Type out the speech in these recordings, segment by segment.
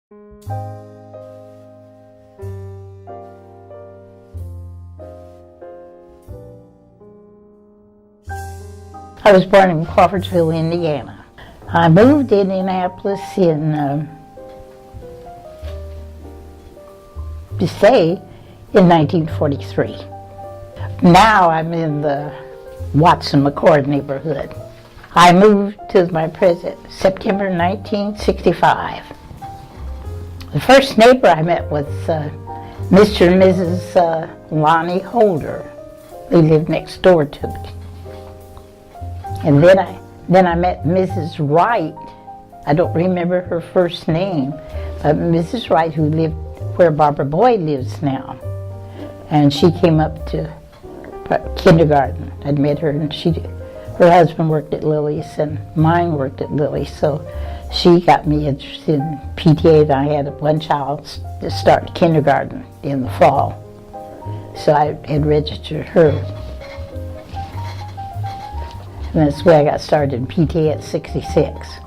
I was born in Crawfordsville, Indiana. I moved to Indianapolis in to stay in 1943. Now I'm in the Watson-McCord neighborhood. I moved to my present September 1965. The first neighbor I met was Mr. and Mrs. Lonnie Holder. They lived next door to me. And then I met Mrs. Wright. I don't remember her first name, but Mrs. Wright, who lived where Barbara Boyd lives now. And she came up to kindergarten. I'd met her, and her husband worked at Lily's, and mine worked at Lily's, so she got me interested in PTA, and I had one child to start kindergarten in the fall. So I had registered her. And that's the way I got started in PTA at 66.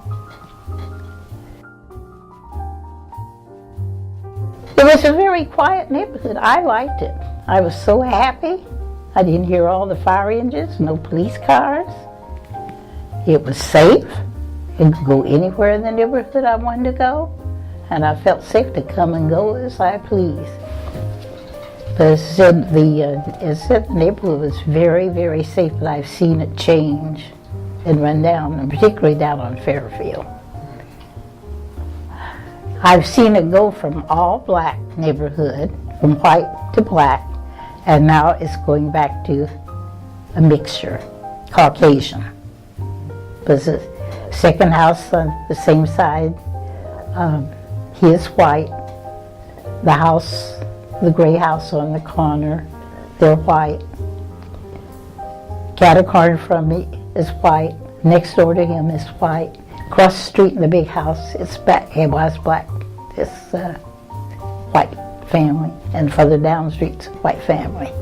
It was a very quiet neighborhood. I liked it. I was so happy. I didn't hear all the fire engines, no police cars. It was safe. I could go anywhere in the neighborhood I wanted to go, and I felt safe to come and go as I pleased. But as I said, the neighborhood was very, very safe, but I've seen it change and run down, and particularly down on Fairfield. I've seen it go from all black neighborhood, from white to black, and now it's going back to a mixture, Caucasian. There's a second house on the same side, he is white. The house, the gray house on the corner, they're white. Cattle corner from me is white. Next door to him is white. Across the street in the big house, it was black. It's white family. And further down the street's white family.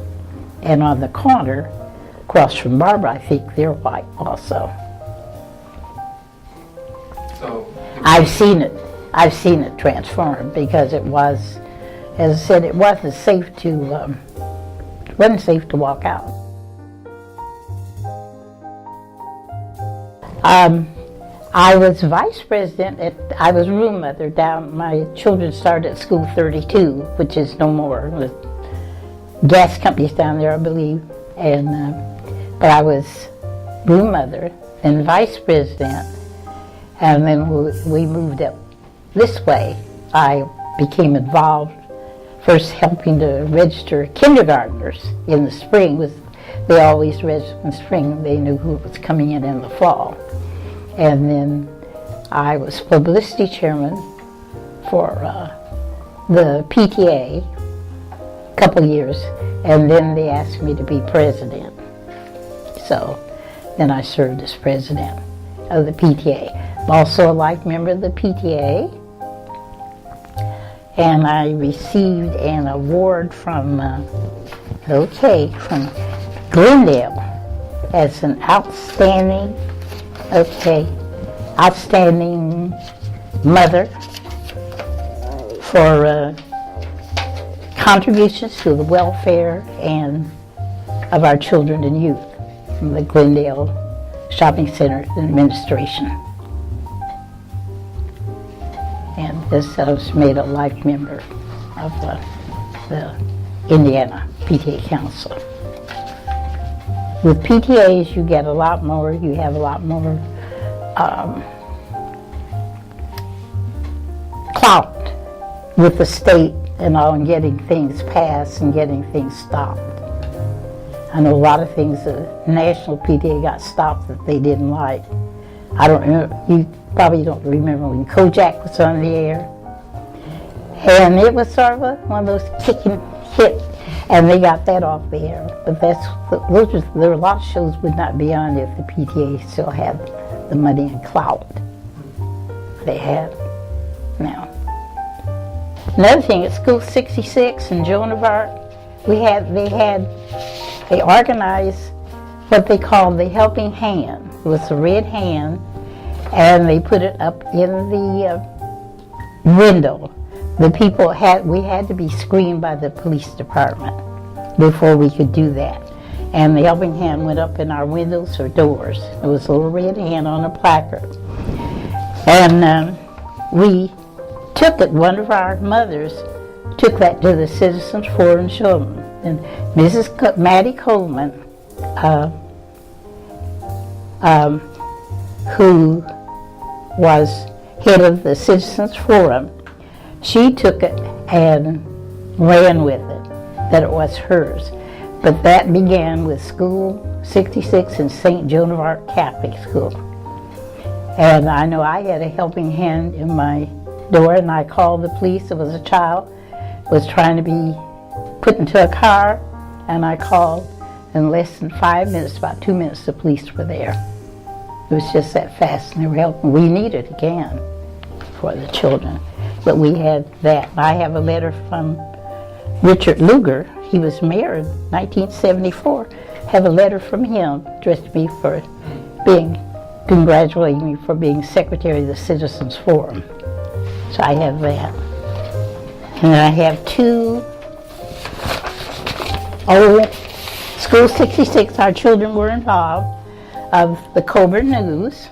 And on the corner, across from Barbara, I think they're white also. So I've seen it transform, because it was, as I said, it wasn't safe to walk out. I was vice president I was room mother down, my children started at school 32, which is no more, the gas companies down there, I believe, and but I was room mother and vice president, and then we moved up this way. I became involved, first helping to register kindergartners in the spring. They always registered in the spring. They knew who was coming in the fall. And then I was publicity chairman for the PTA a couple years, and then they asked me to be president. So then I served as president of the PTA. I'm also a life member of the PTA, and I received an award from Glendale as an outstanding mother for contributions to the welfare and of our children and youth from the Glendale Shopping Center Administration. And this I was made a life member of the Indiana PTA Council. With PTAs, you get a lot more, you have a lot more clout with the state and all, and getting things passed and getting things stopped. I know a lot of things the national PTA got stopped that they didn't like. I don't remember, you probably don't remember when Kojak was on the air. And it was sort of one of those kicking hit, and they got that off the air. But there were a lot of shows would not be on if the PTA still had the money and clout they have now. Another thing, at School 66 in Joan of Arc, they organized what they called the helping hand. It was a red hand, and they put it up in the window. We had to be screened by the police department before we could do that. And the helping hand went up in our windows or doors. There was a little red hand on a placard. And we took it, one of our mothers took that to the Citizens Forum and showed them. And Mrs. Mattie Coleman, who was head of the Citizens Forum, she took it and ran with it, that it was hers. But that began with School 66 in St. Joan of Arc Catholic School. And I know I had a helping hand in my door, and I called the police. It was a child was trying to be put into a car, and I called. In less than 5 minutes, about 2 minutes, the police were there. It was just that fast, and they were helping. We needed it again for the children, but we had that. I have a letter from Richard Lugar. He was married in 1974. Have a letter from him addressed to me for congratulating me for being secretary of the Citizens Forum. So I have that. And I have two old School 66, our children were involved, of the Coburn News.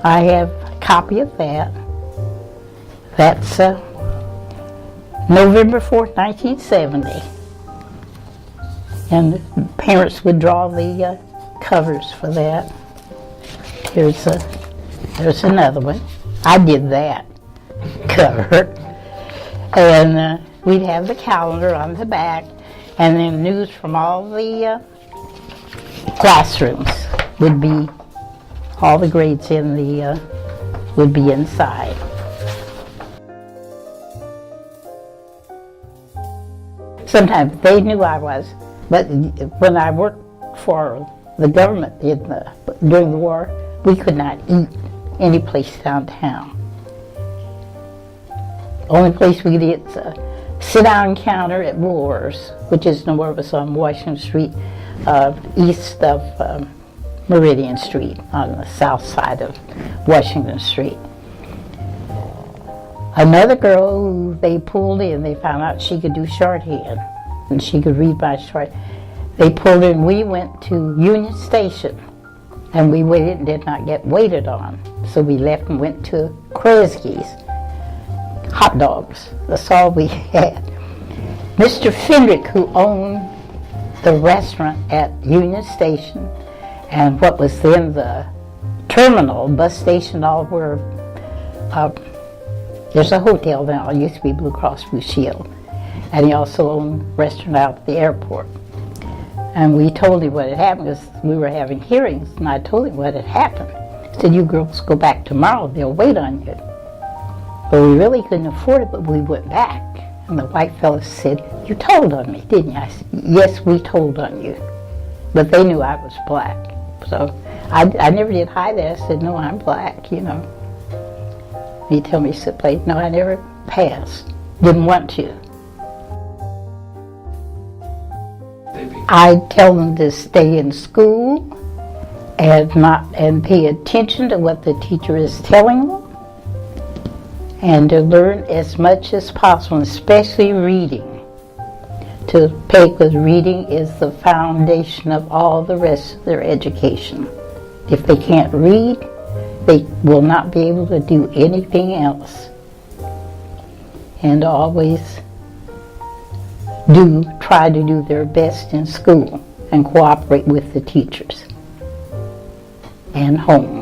I have a copy of that. That's November 4th, 1970. And the parents would draw the covers for that. There's another one. I did that cover. And we'd have the calendar on the back, and then news from all the classrooms would be, all the grades in the, would be inside. Sometimes they knew I was, but when I worked for the government during the war, we could not eat any place downtown. Only place we could eat is a sit-down counter at Moore's, which is nowhere but on Washington Street, east of Meridian Street, on the south side of Washington Street. Another girl who they pulled in, they found out she could do shorthand, and she could read by short. They pulled in, we went to Union Station, and we waited and did not get waited on. So we left and went to Kresge's. Hot dogs, that's all we had. Mr. Fendrick, who owned the restaurant at Union Station and what was then the terminal, bus station, all where there's a hotel now, it used to be Blue Cross Blue Shield, and he also owned a restaurant out at the airport. And we told him what had happened because we were having hearings, and I told him what had happened. He said, "You girls go back tomorrow, they'll wait on you." But we really couldn't afford it, but we went back. And the white fellow said, "You told on me, didn't you?" I said, "Yes, we told on you." But they knew I was black. So I never did hide that. I said, "No, I'm black, you know." He told me, "Sit place." No, I never passed. Didn't want to. I tell them to stay in school and pay attention to what the teacher is telling them, and to learn as much as possible, especially reading. Because reading is the foundation of all the rest of their education. If they can't read, they will not be able to do anything else. And always try to do their best in school and cooperate with the teachers and home.